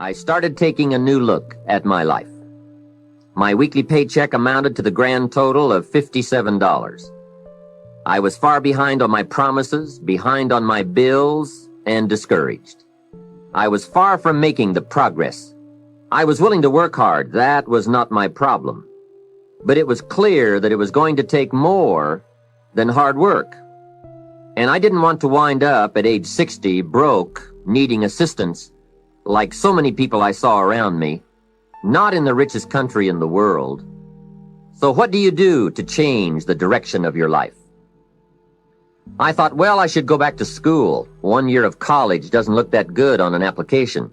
I started taking a new look at my life. My weekly paycheck amounted to the grand total of $57. I was far behind on my promises, behind on my bills, and discouraged. I was far from making the progress. I was willing to work hard. That was not my problem. But it was clear that it was going to take more than hard work. And I didn't want to wind up at age 60 broke, needing assistance, like so many people I saw around me, not in the richest country in the world. So what do you do to change the direction of your life? I thought, well, I should go back to school. 1 year of college doesn't look that good on an application.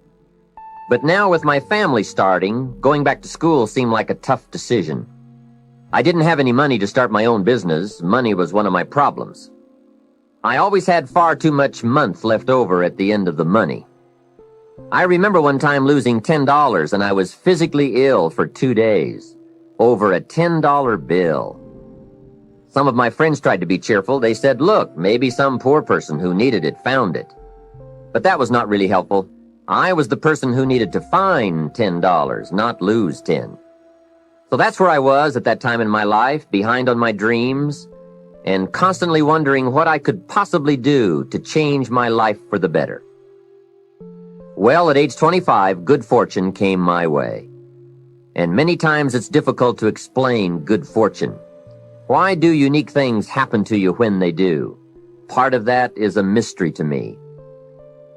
But now with my family starting, going back to school seemed like a tough decision. I didn't have any money to start my own business. Money was one of my problems. I always had far too much month left over at the end of the money. I remember one time losing $10 and I was physically ill for 2 days over a $10 bill. Some of my friends tried to be cheerful. They said, look, maybe some poor person who needed it found it. But that was not really helpful. I was the person who needed to find $10, not lose 10. So that's where I was at that time in my life, behind on my dreams, and constantly wondering what I could possibly do to change my life for the better. Well, at age 25, good fortune came my way. And many times it's difficult to explain good fortune. Why do unique things happen to you when they do? Part of that is a mystery to me.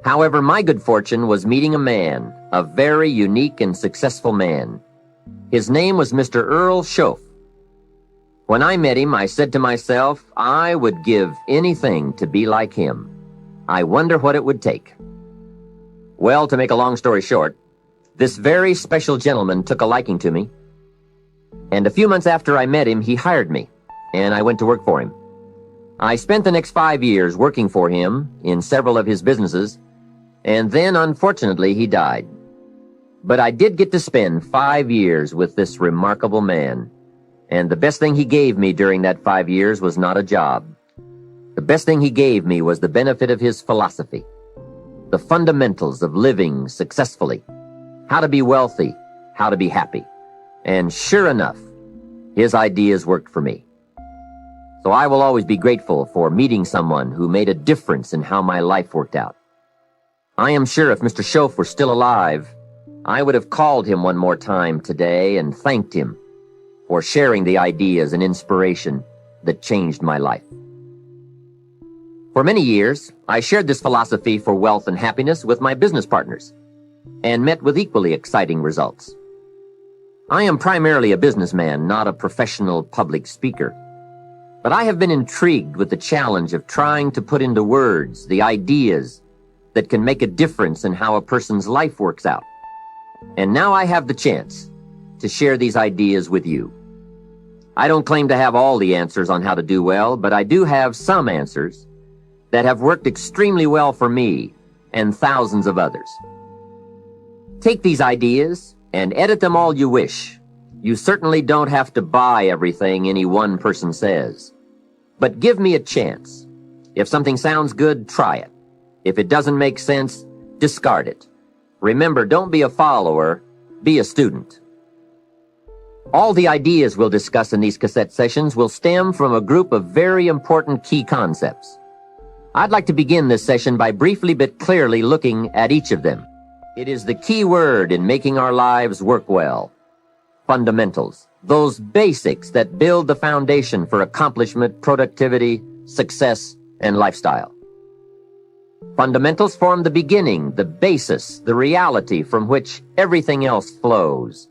However, my good fortune was meeting a man, a very unique and successful man. His name was Mr. Earl Schoaf. When I met him, I said to myself, I would give anything to be like him. I wonder what it would take. Well, to make a long story short, this very special gentleman took a liking to me, and a few months after I met him, he hired me, and I went to work for him. I spent the next 5 years working for him in several of his businesses, and then, unfortunately, he died. But I did get to spend 5 years with this remarkable man, and the best thing he gave me during that 5 years was not a job. The best thing he gave me was the benefit of his philosophy. The fundamentals of living successfully, how to be wealthy, how to be happy. And sure enough, his ideas worked for me. So I will always be grateful for meeting someone who made a difference in how my life worked out. I am sure if Mr. Schoaf were still alive, I would have called him one more time today and thanked him for sharing the ideas and inspiration that changed my life. For many years, I shared this philosophy for wealth and happiness with my business partners and met with equally exciting results. I am primarily a businessman, not a professional public speaker. But I have been intrigued with the challenge of trying to put into words the ideas that can make a difference in how a person's life works out. And now I have the chance to share these ideas with you. I don't claim to have all the answers on how to do well, but I do have some answers that have worked extremely well for me and thousands of others. Take these ideas and edit them all you wish. You certainly don't have to buy everything any one person says. But give me a chance. If something sounds good, try it. If it doesn't make sense, discard it. Remember, don't be a follower, be a student. All the ideas we'll discuss in these cassette sessions will stem from a group of very important key concepts. I'd like to begin this session by briefly but clearly looking at each of them. It is the key word in making our lives work well. Fundamentals. Those basics that build the foundation for accomplishment, productivity, success, and lifestyle. Fundamentals form the beginning, the basis, the reality from which everything else flows.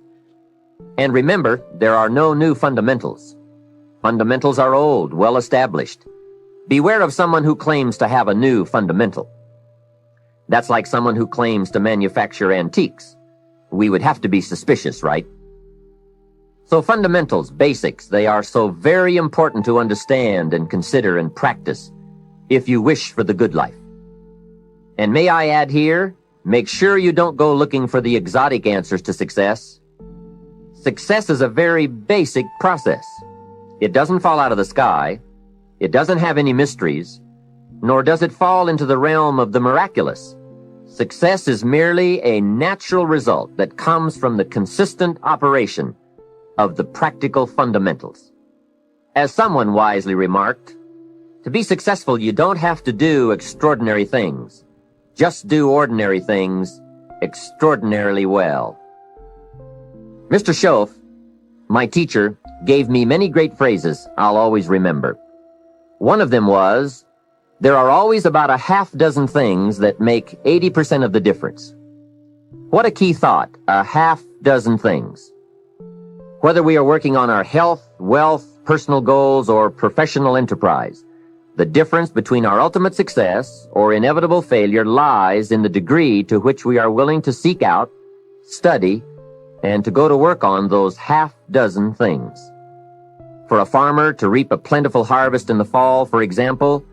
And remember, there are no new fundamentals. Fundamentals are old, well established. Beware of someone who claims to have a new fundamental. That's like someone who claims to manufacture antiques. We would have to be suspicious, right? So fundamentals, basics, they are so very important to understand and consider and practice if you wish for the good life. And may I add here, make sure you don't go looking for the exotic answers to success. Success is a very basic process. It doesn't fall out of the sky. It doesn't have any mysteries, nor does it fall into the realm of the miraculous. Success is merely a natural result that comes from the consistent operation of the practical fundamentals. As someone wisely remarked, to be successful, you don't have to do extraordinary things. Just do ordinary things extraordinarily well. Mr. Schoaf, my teacher, gave me many great phrases I'll always remember. One of them was, there are always about a half dozen things that make 80% of the difference. What a key thought, a half dozen things. Whether we are working on our health, wealth, personal goals, or professional enterprise, the difference between our ultimate success or inevitable failure lies in the degree to which we are willing to seek out, study, and to go to work on those half dozen things. For a farmer to reap a plentiful harvest in the fall, for example,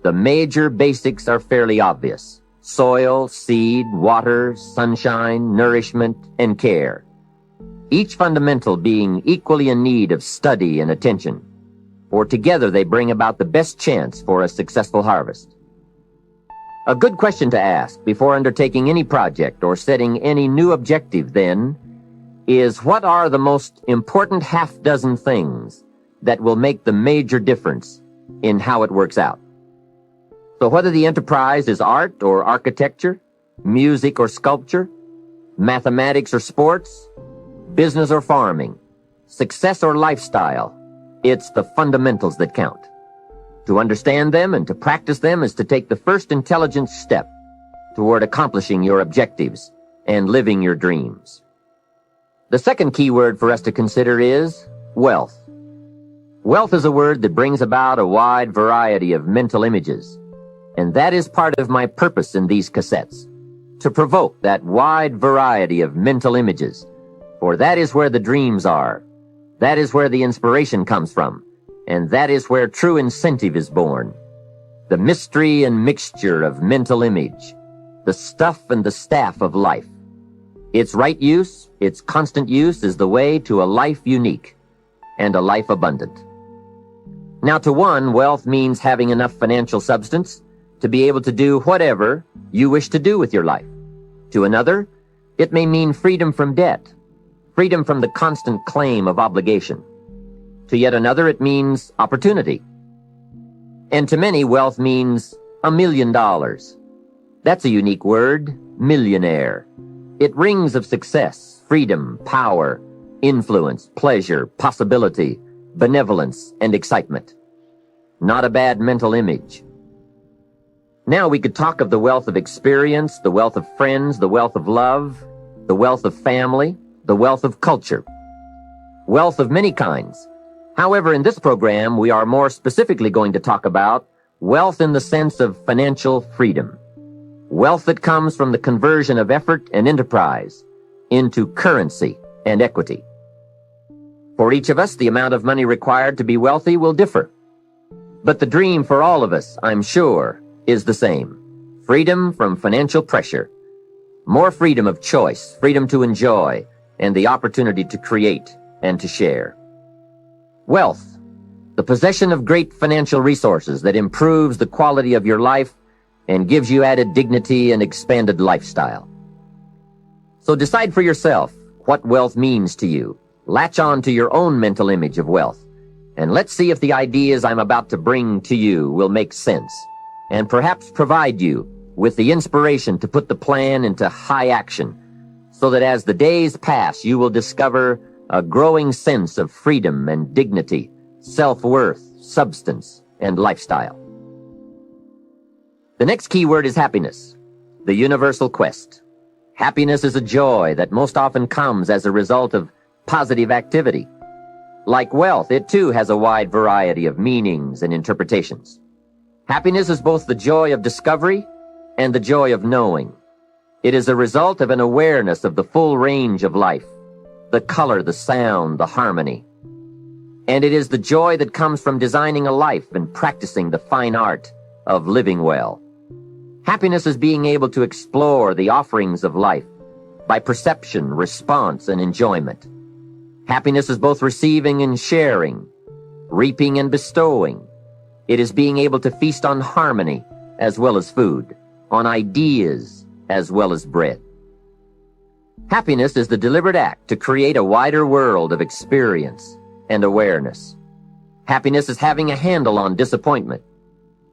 the major basics are fairly obvious: soil, seed, water, sunshine, nourishment, and care. Each fundamental being equally in need of study and attention, for together they bring about the best chance for a successful harvest. A good question to ask before undertaking any project or setting any new objective, then, is what are the most important half dozen things that will make the major difference in how it works out? So whether the enterprise is art or architecture, music or sculpture, mathematics or sports, business or farming, success or lifestyle, it's the fundamentals that count. To understand them and to practice them is to take the first intelligent step toward accomplishing your objectives and living your dreams. The second key word for us to consider is wealth. Wealth is a word that brings about a wide variety of mental images, and that is part of my purpose in these cassettes, to provoke that wide variety of mental images, for that is where the dreams are, that is where the inspiration comes from, and that is where true incentive is born. The mystery and mixture of mental image, the stuff and the staff of life. Its right use, its constant use is the way to a life unique and a life abundant. Now, to one, wealth means having enough financial substance to be able to do whatever you wish to do with your life. To another, it may mean freedom from debt, freedom from the constant claim of obligation. To yet another, it means opportunity. And to many, wealth means $1 million. That's a unique word, millionaire. It rings of success, freedom, power, influence, pleasure, possibility, benevolence, and excitement. Not a bad mental image. Now we could talk of the wealth of experience, the wealth of friends, the wealth of love, the wealth of family, the wealth of culture. Wealth of many kinds. However, in this program, we are more specifically going to talk about wealth in the sense of financial freedom. Wealth that comes from the conversion of effort and enterprise into currency and equity. For each of us, the amount of money required to be wealthy will differ. But the dream for all of us, I'm sure, is the same. Freedom from financial pressure. More freedom of choice, freedom to enjoy, and the opportunity to create and to share. Wealth, the possession of great financial resources that improves the quality of your life and gives you added dignity and expanded lifestyle. So decide for yourself what wealth means to you. Latch on to your own mental image of wealth, and let's see if the ideas I'm about to bring to you will make sense, and perhaps provide you with the inspiration to put the plan into high action, so that as the days pass, you will discover a growing sense of freedom and dignity, self-worth, substance, and lifestyle. The next key word is happiness, the universal quest. Happiness is a joy that most often comes as a result of positive activity. Like wealth, it too has a wide variety of meanings and interpretations. Happiness is both the joy of discovery and the joy of knowing. It is a result of an awareness of the full range of life, the color, the sound, the harmony. And it is the joy that comes from designing a life and practicing the fine art of living well. Happiness is being able to explore the offerings of life by perception, response, and enjoyment. Happiness is both receiving and sharing, reaping and bestowing. It is being able to feast on harmony as well as food, on ideas as well as bread. Happiness is the deliberate act to create a wider world of experience and awareness. Happiness is having a handle on disappointment.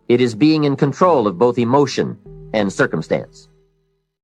It is being in control of both emotion and circumstance.